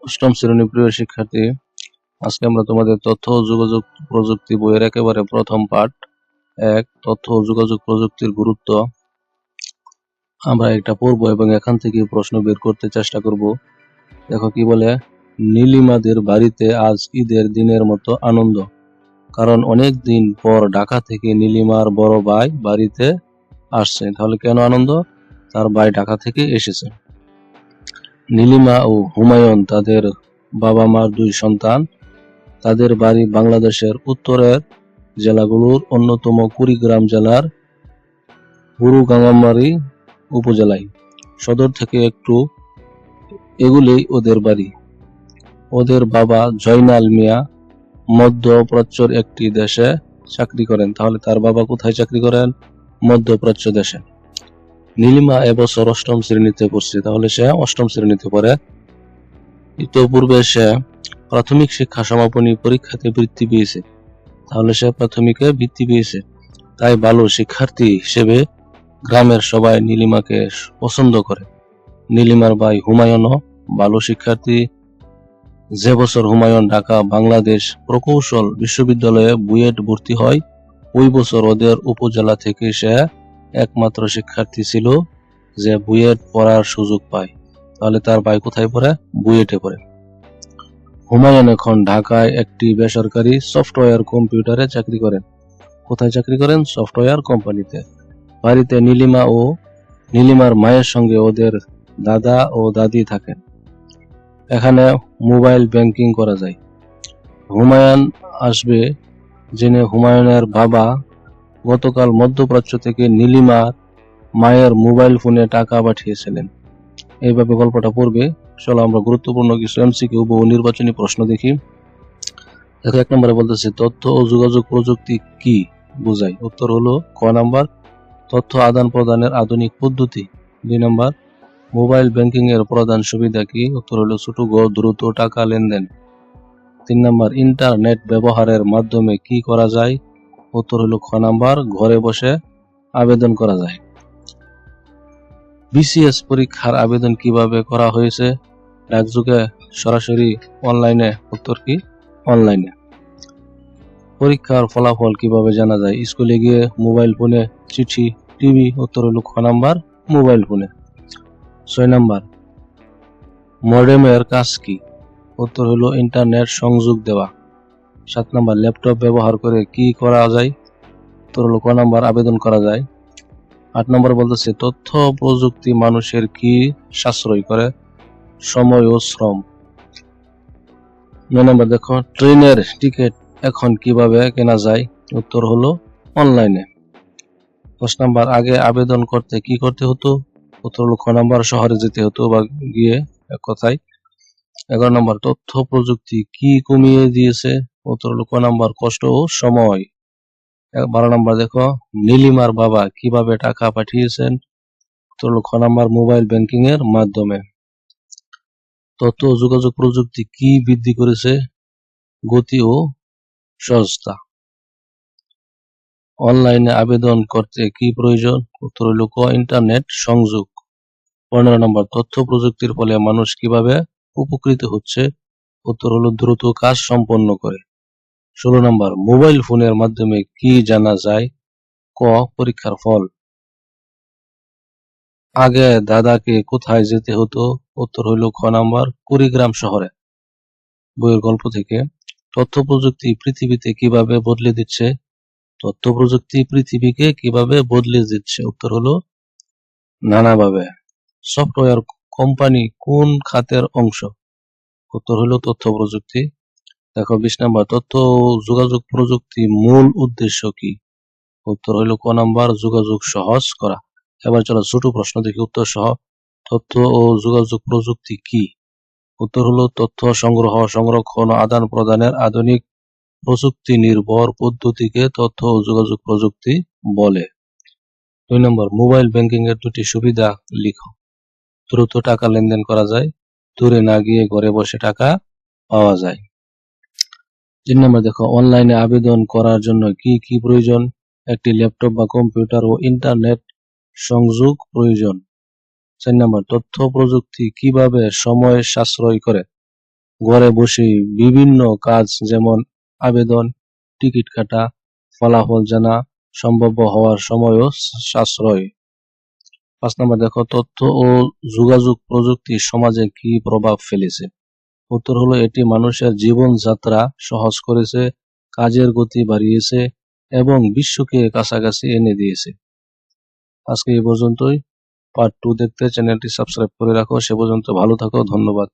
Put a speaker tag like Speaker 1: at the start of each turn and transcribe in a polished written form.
Speaker 1: অষ্টম শ্রেণীর প্রিয় শিক্ষার্থী, আজকে আমরা তোমাদের তথ্য ও যোগাযোগ প্রযুক্তি বইয়ের একেবারে প্রথম পাঠ তথ্য ও যোগাযোগ প্রযুক্তির গুরুত্ব আমরা এটা পড়বো এবং এখান থেকে প্রশ্ন বের করতে চেষ্টা করব। দেখো কি বলে, নীলিমাদের বাড়িতে আজ ঈদের দিনের মতো আনন্দ, কারণ অনেক দিন পর ঢাকা থেকে নীলিমার বড় ভাই বাড়িতে আসছে। তাহলে কেন আনন্দ? তার ভাই ঢাকা থেকে এসেছে। নীলিমা ও হুমায়ুন তাদের বাবা মার দুই সন্তান। তাদের বাড়ি বাংলাদেশের উত্তরের জেলাগুলোর অন্যতম কুড়িগ্রাম জেলার বুড়ুগাঙ্গামারী উপজেলায়। সদর থেকে একটু এগুলেই ওদের বাড়ি। ওদের বাবা জয়নাল মিয়া মধ্যপ্রাচ্যের একটি দেশে চাকরি করেন। তাহলে তার বাবা কোথায় চাকরি করেন? মধ্যপ্রাচ্য দেশে। নীলিমা এবছর অষ্টম শ্রেণীতে পড়ছে, তাহলে সে অষ্টম শ্রেণীতে পড়ে। ইতোপূর্বে সে প্রাথমিক শিক্ষা সমাপনী পরীক্ষাতে বৃত্তি পেয়েছে, তাহলে সে প্রাথমিকে বৃত্তি পেয়েছে। তাই ভালো শিক্ষার্থী হিসেবে গ্রামের সবাই নীলিমাকে পছন্দ করে। নীলিমার ভাই হুমায়ুনও ভালো শিক্ষার্থী। যে বছর হুমায়ুন ঢাকা বাংলাদেশ প্রকৌশল বিশ্ববিদ্যালয়ে বুয়েট ভর্তি হয়, ওই বছর ওদের উপজেলা থেকে সে একমাত্র শিক্ষার্থী ছিল যে বুয়েট পড়ার সুযোগ পায়। তাহলে তার ভাই কোথায় পড়ে? বুয়েটে পড়ে। হুমায়ুন এখন ঢাকায় একটি বেসরকারি সফটওয়্যার কম্পিউটারে চাকরি করেন। কোথায় চাকরি করেন? সফটওয়্যার কোম্পানিতে। বাড়িতে নীলিমা ও নীলিমার মায়ের সঙ্গে ওদের দাদা ও দাদি থাকেন। এখানে মোবাইল ব্যাংকিং করা যায়। হুমায়ুন আসবে জেনে হুমায়ুনের বাবা গতকাল মধ্যপ্রাচ্য থেকে নীলিমার মায়ের মোবাইল ফোনে টাকা পাঠিয়েছিলেন। এইভাবে গল্পটা পড়বে। চলো আমরা গুরুত্বপূর্ণ কিছু এমসিকিউ বহু নির্বাচনী প্রশ্ন দেখি। দেখো, 1 নম্বরে বলতেছে তথ্য ও যোগাযোগ প্রযুক্তি কি বোঝায়? উত্তর হলো ক নাম্বার, তথ্য আদান প্রদানের আধুনিক পদ্ধতি। 2 নাম্বার, মোবাইল ব্যাংকিং এর প্রধান সুবিধা কি? উত্তর হলো ছোট দ্রুত টাকা লেনদেন। 3 নাম্বার, ইন্টারনেট ব্যবহারের মাধ্যমে কি করা যায়? উত্তর হলো খ নাম্বার, ঘরে বসে আবেদন করা যায়। বিসিএস পরীক্ষার আবেদন কিভাবে করা হয়েছে? ডাকযোগে, সরাসরি, অনলাইনে? উত্তর কি? অনলাইনে। পরীক্ষার ফলাফল কিভাবে জানা যায়? স্কুলে গিয়ে, মোবাইল ফোনে, চিঠি, টিভি? উত্তর হলো খ নাম্বার, মোবাইল ফোনে। 6 নাম্বার, মডেমের কাজ কি? উত্তর হলো ইন্টারনেট সংযোগ দেওয়া। 7 নাম্বার, ল্যাপটপ ব্যবহার করে কি করা যায়? উত্তর হলো ক নাম্বার, আবেদন করা যায়। 8 নম্বর বলতেছে তথ্য প্রযুক্তি মানুষের কি সাশ্রয় করে? সময় ও শ্রম। 9 নম্বর দেখো, ট্রেনের টিকিট এখন কিভাবে কেনা যায়? উত্তর হলো অনলাইনে। 10 নম্বর, আগে আবেদন করতে কি করতে হতো? উত্তর হলো খ নম্বর, শহরে যেতে হতো বা গিয়ে, এক কথায়। 11 নম্বর, তথ্য প্রযুক্তি কি কমিয়ে দিয়েছে? উত্তর হলো ক নম্বর, কষ্ট ও সময়। 12 নম্বর দেখো, নীলিমার বাবা কিভাবে টাকা পাঠিয়েছেন? উত্তর হলো খ নম্বর, মোবাইল ব্যাংকিং এর মাধ্যমে। তথ্য ও যোগাযোগ প্রযুক্তি কি বৃদ্ধি করেছে? গতি ও সহজতা। অনলাইনে আবেদন করতে কি প্রয়োজন? উত্তর হলো ক, ইন্টারনেট সংযোগ। 15 নম্বর, তথ্য প্রযুক্তির ফলে মানুষ কিভাবে উপকৃত হচ্ছে? উত্তর হলো দ্রুত কাজ সম্পন্ন করে। 16 নম্বর, মোবাইল ফোনের মাধ্যমে কি জানা যায়? ক, পরীক্ষার ফল। আগে দাদাকে কোথায় যেতে হতো? উত্তর হইল খ নাম্বার, কুড়িগ্রাম শহরে। বইয়ের গল্প থেকে। তথ্য প্রযুক্তি পৃথিবীতে কিভাবে বদলে দিচ্ছে? তথ্য প্রযুক্তি পৃথিবীকে কিভাবে বদলে দিচ্ছে? উত্তর হলো নানাভাবে। সফটওয়্যার কোম্পানি কোন খাতের অংশ? উত্তর হলো তথ্য প্রযুক্তি। দেখো 20 নাম্বার, তথ্য ও যোগাযোগ প্রযুক্তি মূল উদ্দেশ্য কি? উত্তর হইল ক নাম্বার, যোগাযোগ সহজ করা। এবার চলো ছোট প্রশ্ন দেখি উত্তর সহ। তথ্য ও যোগাযোগ প্রযুক্তি কি? উত্তর হলো তথ্য সংগ্রহ, সংরক্ষণ ও আদান প্রদানের আধুনিক প্রযুক্তি নির্ভর পদ্ধতিকে তথ্য ও যোগাযোগ প্রযুক্তি বলে। 2 নম্বর, মোবাইল ব্যাংকিং এর দুটি সুবিধা লিখো। দ্রুত টাকা লেনদেন করা যায়, দূরে না গিয়ে ঘরে বসে টাকা পাওয়া যায়। 3 নম্বর দেখো, অনলাইনে আবেদন করার জন্য কি কি প্রয়োজন? একটি ল্যাপটপ বা কম্পিউটার ও ইন্টারনেট সংযোগ প্রয়োজন। 4 নম্বর, তথ্য প্রযুক্তি কিভাবে সময় সাশ্রয় করে? ঘরে বসেই বিভিন্ন কাজ যেমন আবেদন, টিকিট কাটা, ফলাফল জানা সম্ভব হওয়ার সময়ও সাশ্রয়। 5 নম্বর দেখো, তথ্য ও যোগাযোগ প্রযুক্তি সমাজে কি প্রভাব ফেলেছে? উত্তর হলো এটি মানুষের জীবনযাত্রা সহজ করেছে, কাজের গতি বাড়িয়েছে এবং বিশ্বকে কাছাকাছি এনে দিয়েছে। আজকে এই পর্যন্তই। পার্ট 2 দেখতে চ্যানেলটি সাবস্ক্রাইব করে রাখো। সে পর্যন্ত ভালো থাকো, ধন্যবাদ।